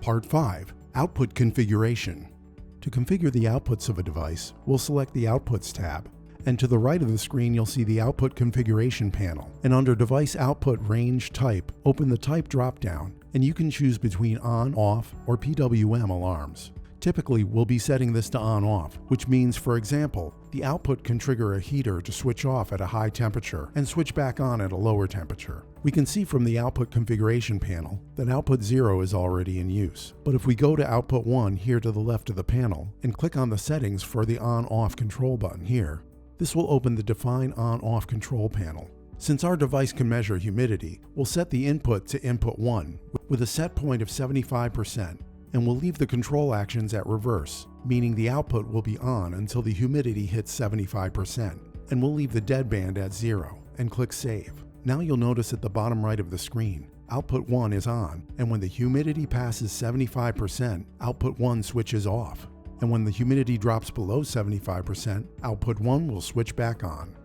Part 5. Output Configuration. To configure the outputs of a device, we'll select the Outputs tab, and to the right of the screen you'll see the Output Configuration panel, and under Device Output Range Type, open the Type drop-down, and you can choose between on, off, or PWM alarms. Typically, we'll be setting this to on-off, which means, for example, the output can trigger a heater to switch off at a high temperature and switch back on at a lower temperature. We can see from the Output Configuration panel that output 0 is already in use. But if we go to output 1 here to the left of the panel and click on the settings for the OnOff Control button here, this will open the Define OnOff Control panel. Since our device can measure humidity, we'll set the input to input 1 with a set point of 75%. And we'll leave the control actions at reverse, meaning the output will be on until the humidity hits 75%, and we'll leave the deadband at 0, and click Save. Now you'll notice at the bottom right of the screen, output 1 is on, and when the humidity passes 75%, output 1 switches off. And when the humidity drops below 75%, output 1 will switch back on.